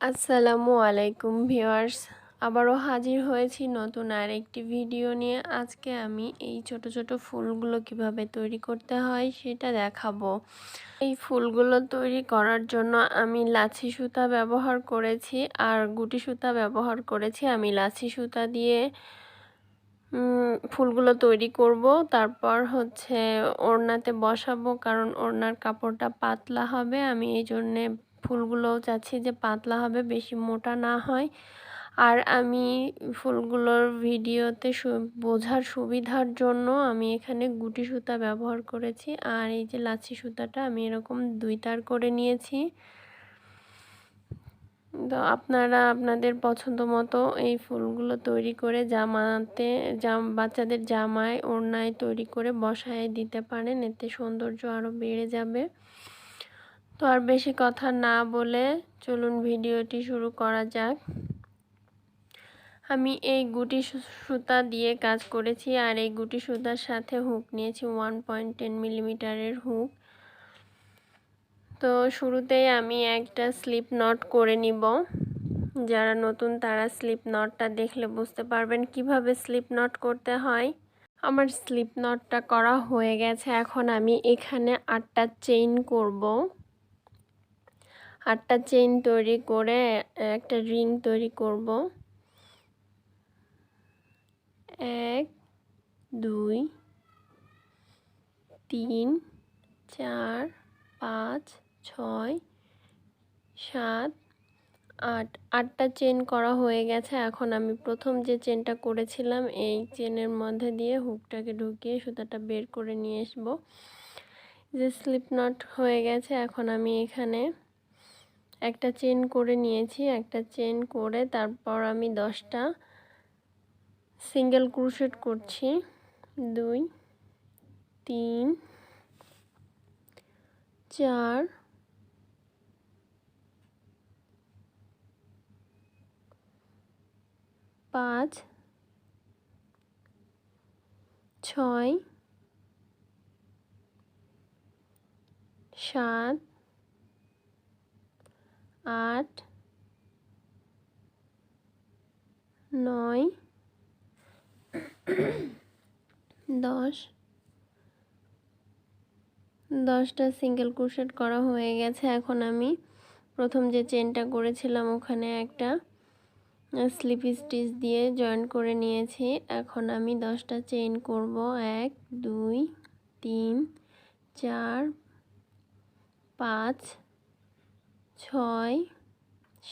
আসসালামু আলাইকুম ভিউয়ার্স, আবারও হাজির হয়েছি নতুন আরেকটি ভিডিও নিয়ে। আজকে আমি এই ছোট ছোট ফুলগুলো কিভাবে তৈরি করতে হয় সেটা দেখাবো। এই ফুলগুলো তৈরি করার জন্য আমি লাছি সুতা ব্যবহার করেছি আর গুটি সুতা ব্যবহার করেছি। আমি লাছি সুতা দিয়ে ফুলগুলো তৈরি করব, তারপর ওড়নাতে বসাবো, কারণ ওড়নার কাপড়টা পাতলা হবে। আমি এই জন্যে ফুলগুলো চাচ্ছি যে পাতলা হবে, বেশি মোটা না হয়। আর আমি ফুলগুলোর ভিডিওতে বোঝার সুবিধার জন্য আমি এখানে গুটি সুতা ব্যবহার করেছি। আর এই যে লাচ্ছি সুতাটা আমি এরকম 2 তার করে নিয়েছি। তো আপনারা আপনাদের পছন্দ মতো এই ফুলগুলো তৈরি করে বাচ্চাদের জামায় ওড়নায় তৈরি করে বসায় দিতে পারেন, এতে সৌন্দর্য আরও বেড়ে যাবে। তো আর বেশি কথা না বলে চলুন ভিডিওটি শুরু করা যাক। আমি এই গুটি সুতা দিয়ে কাজ করেছি, আর এই গুটি সুতার সাথে হুক নিয়েছি 1.10 মিলিমিটারের হুক। তো শুরুতেই আমি একটা স্লিপ নট করে নিব। যারা নতুন তারা স্লিপ নটটা দেখলে বুঝতে পারবেন কিভাবে স্লিপ নট করতে হয়। আমার স্লিপ নটটা করা হয়ে গেছে। এখন আমি এখানে 8টা চেইন করব। 8টা চেইন তৈরি করে একটা রিং তৈরি করব। 1 2 3 4 5 6 7 8। 8টা চেন করা হয়ে গেছে। এখন আমি প্রথম যে চেনটা করেছিলাম এই চেনের মধ্যে দিয়ে হুকটাকে ঢুকিয়ে সুতাটা বের করে নিয়ে আসব। যে স্লিপ নট হয়ে গেছে। এখন আমি এখানে একটা চেন করে নিয়েছি। একটা চেন করে তারপর আমি 10টা সিঙ্গেল ক্রোশেট করছি। 2 3 4 5 6 7 8 9 10। 10টা সিঙ্গেল ক্রোশেট করা হয়ে গেছে। এখন আমি প্রথম যে চেনটা করেছিলাম ওখানে একটা স্লিপ স্টিচ দিয়ে জয়েন করে নিয়েছি। এখন আমি 10টা চেইন করব। 1 2 3 4 5 6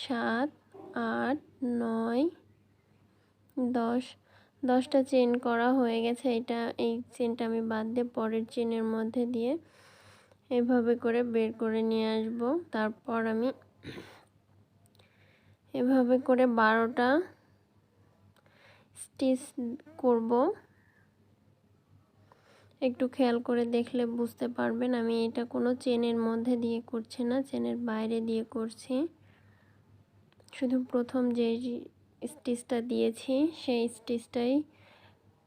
7 8 9 10। 10টা চেইন করা হয়ে গেছে। এই চেনটা আমি বাদ দিয়ে পরের চেনের মধ্যে দিয়ে এভাবে করে বের করে নিয়ে আসব। তারপর আমি এভাবে করে 12টা স্টিচ করব। একটু খেয়াল করে দেখলে বুঝতে পারবেন আমি এটা কোনো চেনের মধ্যে দিয়ে করছি না, চেনের বাইরে দিয়ে করছি। শুধু প্রথম যে স্টিচটা দিয়েছি সেই স্টিচটাই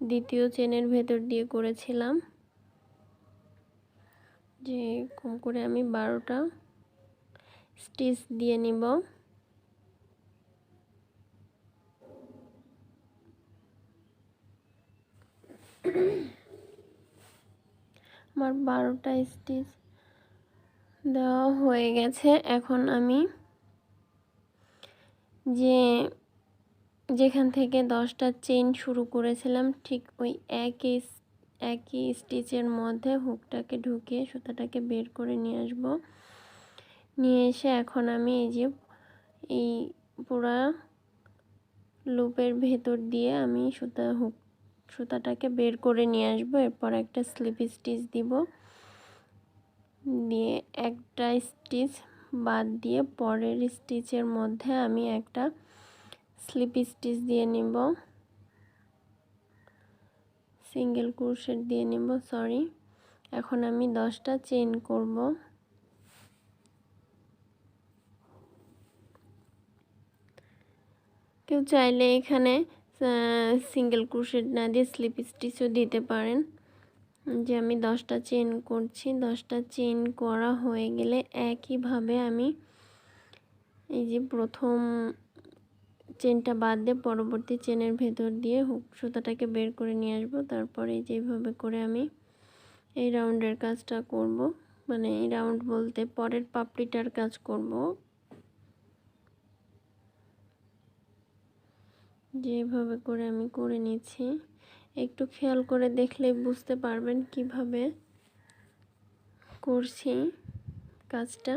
দ্বিতীয় চেনের ভেতর দিয়ে করেছিলাম। যে কম করে আমি 12টা স্টিচ দিয়ে নিব। আমার 12টা স্টিচ দেওয়া হয়ে গেছে। এখন আমি যেখান থেকে 10টা চেইন শুরু করেছিলাম ঠিক ওই একই স্টিচের মধ্যে হুকটাকে ঢুকিয়ে সুতাটাকে বের করে নিয়ে আসব। নিয়ে এসে এখন আমি এই পুরা লুপের ভেতর দিয়ে আমি সুতাটাকে বের করে নিয়ে আসব। এরপর একটা স্লিপ স্টিচ দিব, দিয়ে একটা স্টিচ বাদ দিয়ে পরের স্টিচের মধ্যে আমি একটা স্লিপ স্টিচ দিয়ে নিব, সিঙ্গেল ক্রোশেট দিয়ে নিব। এখন আমি 10টা চেইন করব। কেউ চাইলে এখানে সিঙ্গেল ক্রোশেট না দিয়ে স্লিপ স্টিচও দিতে পারেন। যে আমি 10টা চেইন করছি। 10টা চেইন করা হয়ে গেলে একইভাবে আমি এই যে প্রথম চেনটা বাদ দিয়ে পরবর্তী চেনের ভেতর দিয়ে হুক সুতাটাকে বের করে নিয়ে আসবো। তারপরে যেভাবে করে আমি এই রাউন্ডের কাজটা করব, মানে এই রাউন্ড বলতে পরের পাপড়িটার কাজ করব। যেভাবে করে আমি করে নিচ্ছি, একটু খেয়াল করে দেখলে বুঝতে পারবেন কিভাবে করছি কাজটা।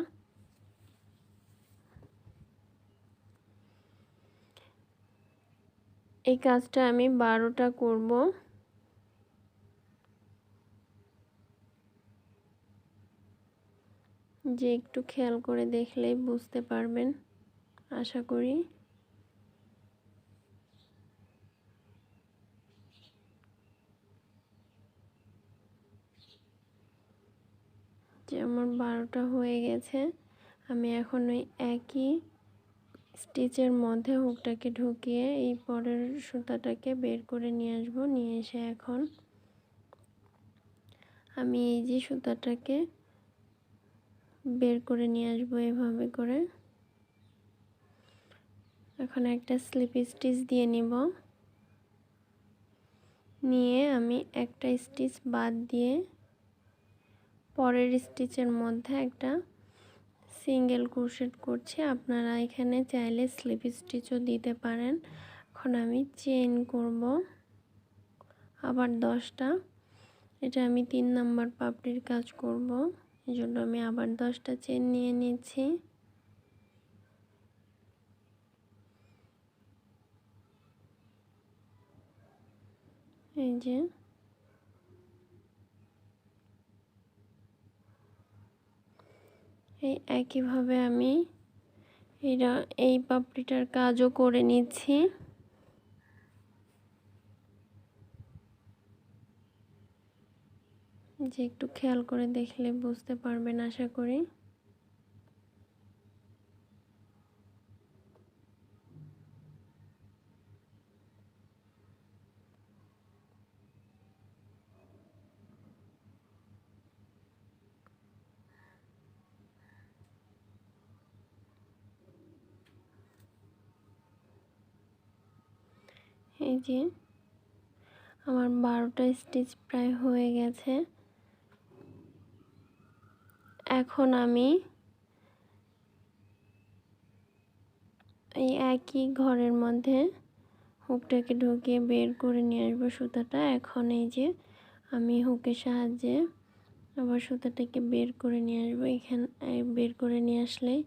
এই কাজটা আমি 12টা করব। যে একটু খেয়াল করে দেখলেই বুঝতে পারবেন আশা করি। যে আমার 12টা হয়ে গেছে। আমি এখন ওই একই স্টিচের মধ্যে হুকটাকে ঢুকিয়ে এই পরের সুতাটাকে বের করে নিয়ে আসবো। নিয়ে এসে এখন আমি এই যে সুতাটাকে বের করে নিয়ে আসবো এভাবে করে। এখন একটা স্লিপ স্টিচ দিয়ে নিব, নিয়ে আমি একটা স্টিচ বাদ দিয়ে পরের স্টিচের মধ্যে একটা সিঙ্গেল ক্রোশেট করছি। আপনারা এখানে চাইলে স্লিপ স্টিচও দিতে পারেন। এখন আমি চেইন করব আবার 10টা। এটা আমি 3 নাম্বার পাপড়ির কাজ করব, এজন্য আমি আবার 10টা চেইন নিয়ে নিচ্ছি। এই যে এই একইভাবে আমি এই পাপড়িটার কাজও করে নিচ্ছি। যে একটু খেয়াল করে দেখলে বুঝতে পারবেন আশা করি। এই যে আমার 12টা স্টিচ প্রায় হয়ে গেছে। এখন আমি এই একই ঘরের মধ্যে হুকটাকে ঢুকিয়ে বের করে নিয়ে আসবো সুতাটা। এখন এই যে আমি হুকের সাহায্যে আবার সুতাটাকে বের করে নিয়ে আসবো। এখানে বের করে নিয়ে আসলেই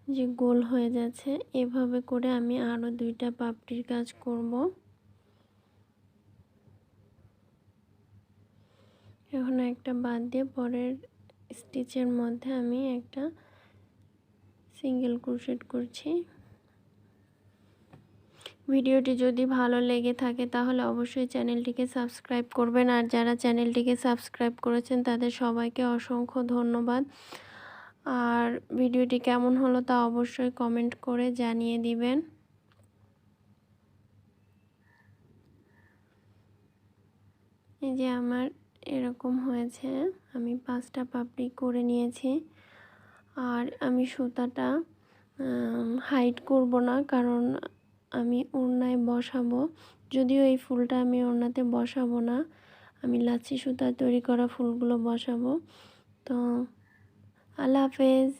যে গোল হয়ে যাচ্ছে, এভাবে করে আমি আরও 2টা পাপড়ির কাজ করব। এখন একটা বাদ দিয়ে পরের স্টিচের মধ্যে আমি একটা সিঙ্গেল ক্রোশেট করছি। ভিডিওটি যদি ভালো লেগে থাকে তাহলে অবশ্যই চ্যানেলটিকে সাবস্ক্রাইব করবেন, আর যারা চ্যানেলটিকে সাবস্ক্রাইব করেছেন তাদের সবাইকে অসংখ্য ধন্যবাদ। আর ভিডিওটি কেমন হলো তা অবশ্যই কমেন্ট করে জানিয়ে দিবেন। এই যে আমার এরকম হয়েছে, আমি 5টা পাপড়ি করে নিয়েছি। আর আমি সুতাটা হাইড করব না, কারণ আমি ওড়নায় বসাবো। যদিও এই ফুলটা আমি ওড়নাতে বসাবো না, আমি লাচ্ছি সুতায় তৈরি করা ফুলগুলো বসাবো। তো আল্লাহ হাফেজ।